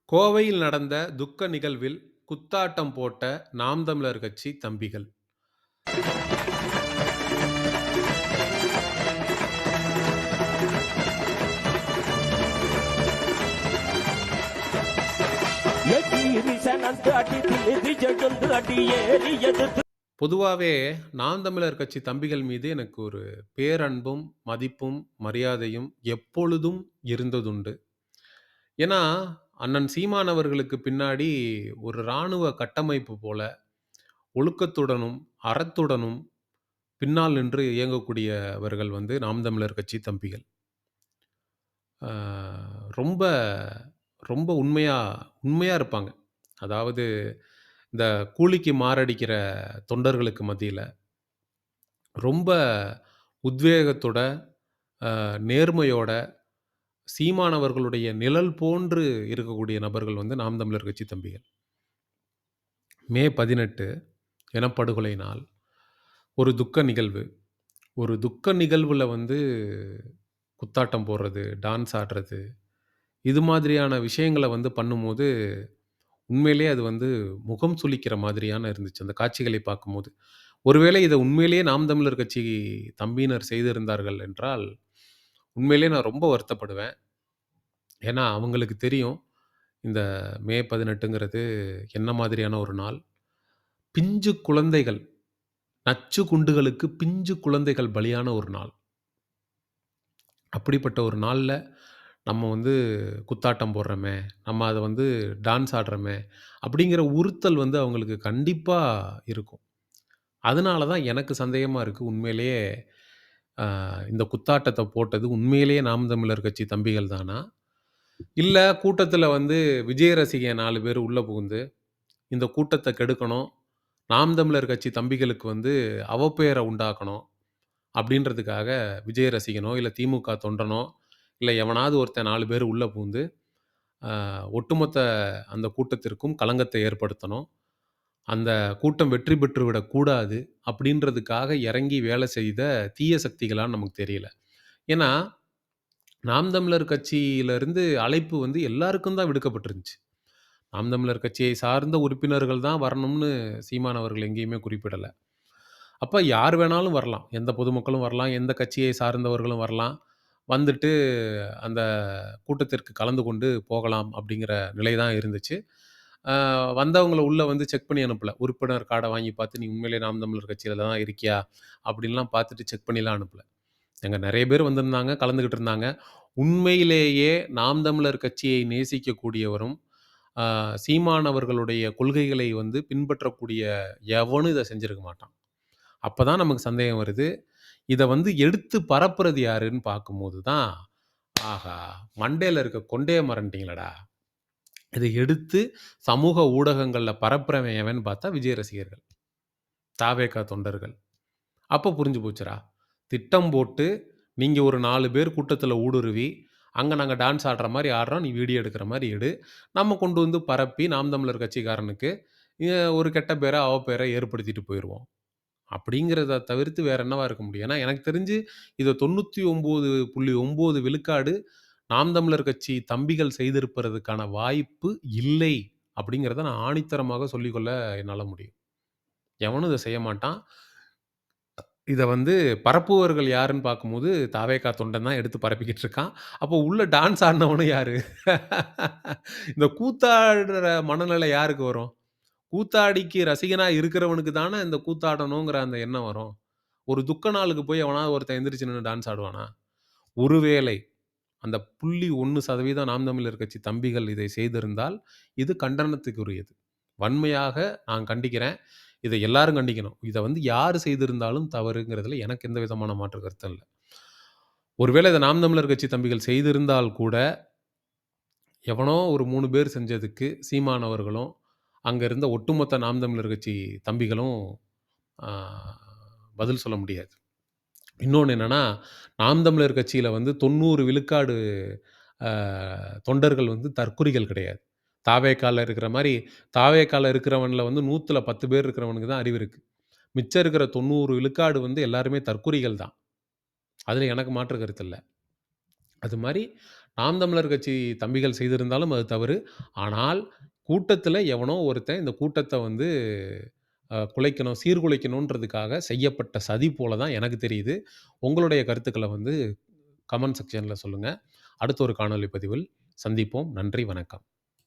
கோவையில் நடந்த துக்க நிகழ்வில் குத்தாட்டம் போட்ட நாம் தமிழர் கட்சி தம்பிகள். பொதுவாவே நாம் தமிழர் கட்சி தம்பிகள் மீது எனக்கு ஒரு பேரன்பும், மதிப்பும், மரியாதையும் எப்பொழுதும் இருந்ததுண்டு. ஏன்னா, அண்ணன் சீமான் அவர்களுக்கு பின்னாடி ஒரு இராணுவ கட்டமைப்பு போல ஒழுக்கத்துடனும், அறத்துடனும் பின்னால் நின்று இயங்கக்கூடியவர்கள் வந்து நாம் தமிழர் கட்சி தம்பிகள். ஆ ரொம்ப ரொம்ப உண்மையா உண்மையா இருப்பாங்க. அதாவது இந்த கூலிக்கு மாரடிக்கிற தொண்டர்களுக்கு மத்தியில, ரொம்ப உத்வேகத்தோட, நேர்மையோட, சீமான் அவர்களுடைய நிழல் போன்று இருக்கக்கூடிய நபர்கள் வந்து நாம் தமிழர் கட்சி தம்பிகள். மே 18 இனப்படுகொலை நாள். ஒரு துக்க நிகழ்வு. ஒரு துக்க நிகழ்வுல வந்து குத்தாட்டம் போடுறது, டான்ஸ் ஆடுறது, இது மாதிரியான விஷயங்கள வந்து பண்ணும்போது, உண்மையிலேயே அது வந்து முகம் சுளிக்கிற மாதிரியான இருந்துச்சு, அந்த காட்சிகளை பார்க்கும்போது. ஒருவேளை இத உண்மையிலேயே நாம் தமிழர் கட்சி தம்பியினர் செய்திருந்தார்கள் என்றால், உண்மையிலேயே நான் ரொம்ப வருத்தப்படுவேன். ஏன்னா, அவங்களுக்கு தெரியும், இந்த மே 18ங்கிறது என்ன மாதிரியான ஒரு நாள். பிஞ்சு குழந்தைகள், நச்சு குண்டுகளுக்கு பிஞ்சு குழந்தைகள் பலியான ஒரு நாள். அப்படிப்பட்ட ஒரு நாள்ல, நம்ம வந்து குத்தாட்டம் போடுறோமே, நம்ம அத வந்து டான்ஸ் ஆடுறோமே, அப்படிங்கிற உறுத்தல் வந்து அவங்களுக்கு கண்டிப்பா இருக்கும். அதனால தான் எனக்கு சந்தேகமா இருக்கு. உண்மையிலேயே இந்த குத்தாட்டத்த போட்டது உண்மையிலேயே நாம் தமிழர் கட்சி தம்பிகள் தானா? இல்ல கூட்டத்தில வந்து விஜய் ரசிகன் 4 பேர் உள்ள புகுந்து, இந்த கூட்டத்த கெடுக்கணும். நாம் தமிழர் கட்சி தம்பிகளுக்கு வந்து அவப்பெயர உண்டாக்கணும். அப்படின்றதுக்காக விஜய் ரசிகனோ, இல்ல திமுக தொண்டனோ, இல்ல எவனாவது ஒருத்தன் 4 பேர் உள்ள புகுந்து, அ ஒட்டுமொத்த அந்த கூட்டத்திற்கும் களங்கத்தை ஏற்படுத்தணும். அந்த கூட்டம் வெற்றி பெற்று விடக்கூடாது அப்படின்றதுக்காக இறங்கி வேலை செய்த தீய சக்திகளான்னு நமக்கு தெரியல. ஏன்னா, நாம் தமிழர் கட்சியிலருந்து அழைப்பு வந்து எல்லாருக்கும் தான் விடுக்கப்பட்டிருந்துச்சு. நாம் தமிழர் கட்சியை சார்ந்த உறுப்பினர்கள் தான் வரணும்னு சீமான் அவர்கள் எங்கேயுமே குறிப்பிடல. அப்ப யார் வேணாலும் வரலாம். எந்த பொதுமக்களும் வரலாம். எந்த கட்சியை சார்ந்தவர்களும் வரலாம். வந்துட்டு அந்த கூட்டத்திற்கு கலந்து கொண்டு போகலாம் அப்படிங்கிற நிலை தான் இருந்துச்சு. அ வந்தவங்கள உள்ள வந்து செக் பண்ணி அனுப்பல. உறுப்பினர் கார்ட வாங்கி பார்த்து, "நீ உண்மையிலேயே நாம் தமிழர் கட்சியில தான் இருக்கியா?" அப்படின்லாம் பார்த்துட்டு செக் பண்ணிலாம் அனுப்பல. அங்க நெறைய பேர் வந்திருந்தாங்க, கலந்துகிட்டு இருந்தாங்க. உண்மையிலேயே நாம் தமிழர் கட்சியை நேசிக்கக்கூடியவரும், அ சீமான் அவர்களுடைய கொள்கைகளை வந்து பின்பற்றக்கூடிய எவனும் இத செஞ்சிருக்க மாட்டான். அப்ப தான் நமக்கு சந்தேகம் வருது. இத வந்து எடுத்து பரப்புறது யாருன்னு பார்க்கும்போது தான், ஆஹா! மண்டையில இருக்க கொண்டைய மறந்துட்டீங்களேடா! இத எடுத்து சமூக ஊடகங்கள்ல பரப்புறவன் எவன்னு பார்த்தா விஜய் ரசிகர்கள், தாவேகா தொண்டர்கள். அப்ப புரிஞ்சு போச்சுடா. திட்டம் போட்டு நீங்க ஒரு 4 பேர் கூட்டத்தில ஊடுருவி, அங்க நாங்க டான்ஸ் ஆடுற மாரி ஆடுறோம். நீ வீடியோ எடுக்கிற மாரி எடு. நம்ம கொண்டு வந்து பரப்பி நாம் தமிழர் கட்சிக்காரனுக்கு ஒரு கெட்ட பேர, அவப்பேர ஏற்படுத்திட்டு போயிருவோம். அப்படிங்கிறத தவிர்த்து வேற என்னவா இருக்க முடியும்? ஏன்னா எனக்கு தெரிஞ்சு இத 99.9 விழுக்காடு நாம் தமிழர் கட்சி தம்பிகள் செய்திருப்பதற்கான வாய்ப்பு இல்லை. அப்படிங்கிறத நான் ஆணித்தரமாக சொல்லிக்கொள்ள என்னால முடியும். எவனும் இத செய்ய மாட்டான். இத வந்து பரப்புபவர்கள் யாருன்னு பார்க்கும்போது, தாவேகா தொண்டன் தான் எடுத்து பரப்பிக்கிட்டு இருக்கான். அப்போ உள்ள டான்ஸ் ஆடுனவனும் யாரு? இந்த கூத்தாடுற மனநிலை யாருக்கு வரும்? கூத்தாடிக்கு ரசிகனா இருக்கிறவனுக்கு தானே இந்த கூத்தாடணுங்கிற அந்த எண்ணம் வரும். ஒரு துக்க நாளுக்கு போய் எவனாவது ஒருத்தன் எந்திரிச்சு நின்னு டான்ஸ் ஆடுவானா? ஒருவேளை அந்த 0.1% நாம் தமிழர் கட்சி தம்பிகள் இதை செய்திருந்தால், இது கண்டனத்துக்குரியது. வன்மையாக நான் கண்டிக்கிறேன். இத எல்லாரும் கண்டிக்கணும். இத வந்து யாரு செய்திருந்தாலும் தவறுங்கிறதுல எனக்கு எந்த விதமான மாற்று கருத்தும் இல்ல. ஒருவேளை இத நாம் தமிழர் கட்சி தம்பிகள் செய்திருந்தால் கூட, எவனோ ஒரு 3 பேர் செஞ்சதுக்கு சீமான் அவர்களும், அங்க இருந்த ஒட்டுமொத்த நாம் தமிழர் கட்சி தம்பிகளும் ஆ பதில் சொல்ல முடியாது. இன்னொன்னு என்னன்னா, நாம் தமிழர் கட்சியில வந்து 90 விழுக்காடு அ தொண்டர்கள் வந்து தற்குறிகள் கிடையாது. தாவேக்கால இருக்கிற மாரி, தாவேக்கால இருக்கிறவன்ல வந்து 100ல 10 பேர் இருக்கிறவனுக்கு தான் அறிவு இருக்கு. மிச்சம் இருக்கிற 90 விழுக்காடு வந்து எல்லாருமே தற்குறிகள் தான். அதுல எனக்கு மாற்று கருத்து இல்ல. அது மாரி நாம் தமிழர் கட்சி தம்பிகள் செய்திருந்தாலும் அது தவறு. ஆனால், கூட்டத்தில எவனோ ஒருத்தன் இந்த கூட்டத்த வந்து குலைக்கணும், சீர்குலைக்கணுன்றதுக்காக செய்யப்பட்ட சதி போல தான் எனக்கு தெரியுது. உங்களுடைய கருத்துக்கள வந்து கமெண்ட் செக்ஷன்ல சொல்லுங்க. அடுத்த ஒரு காணொளி பதிவில் சந்திப்போம். நன்றி, வணக்கம்.